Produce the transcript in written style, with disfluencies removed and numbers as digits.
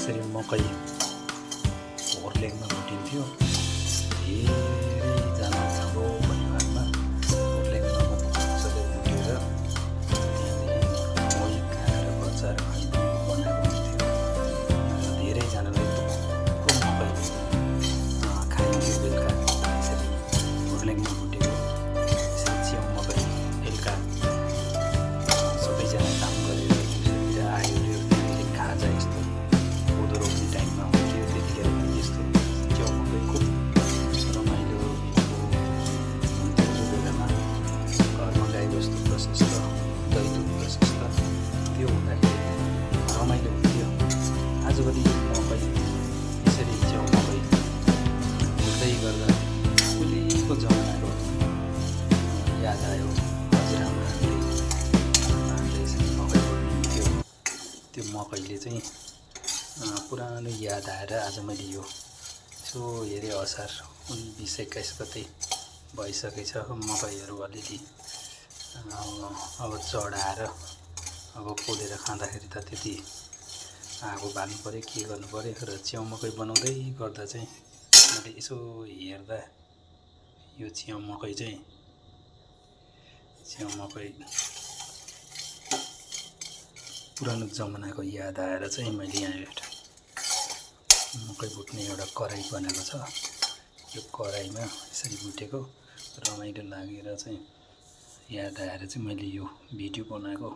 यसरी मकै ओर्लेङमा भुटिन्थ्यो। धेरैजना हाम्रो परिवारमा ओर्लेङमा मजाले भुटेर त्यहाँदेखि मही खाएर बच्चाहरू बनाएको हुन्थ्यो। धेरैजनाले थुप्रो मकै खाइन्थ्यो बेलुका। यसरी ओर्लेङमा भुटेको यसरी च्याउ मकै बेलुका सबैजना काम गरेर दिउँसोतिर आयो त्यहाँदेखि खाजा यस्तो कोदो रोप्ने टाइममा हुन्थ्यो। त्यतिखेर पनि यस्तो च्याउ मकै खुब रमाइलो हुन्थ्यो। त्यो बेलामा घरमा गाईबस्तु प्रशस्त, दही दुध प्रशस्त, त्यो हुँदाखेरि रमाइलो हुन्थ्यो। आजभोलि यो मकै यसरी च्याउ मकै हुँदै गर्दा उहिलेको जमानाको याद आयो। हजुरआमाहरूले यसरी मकै रोप्नुहुन्थ्यो। त्यो मकैले चाहिँ पुरानो याद आएर आज मैले यो यसो हेरेँ, असार 19-21 गते भइसकेछ। मकैहरू अलिअलि अब चढाएर अब पोलेर खाँदाखेरि त त्यति आगो बाल्नु पऱ्यो, के गर्नु पऱ्यो। र च्याउ मकै बनाउँदै गर्दा चाहिँ मैले यसो हेर्दा यो च्याउ मकै पुरानो जमानाको याद आएर चाहिँ मैले यहाँ एउटा मकै भुट्ने एउटा कराई बनाएको छ। यो कराईमा यसरी भुटेको रमाइलो लागेर चाहिँ याद आएर चाहिँ मैले यो भिडियो बनाएको।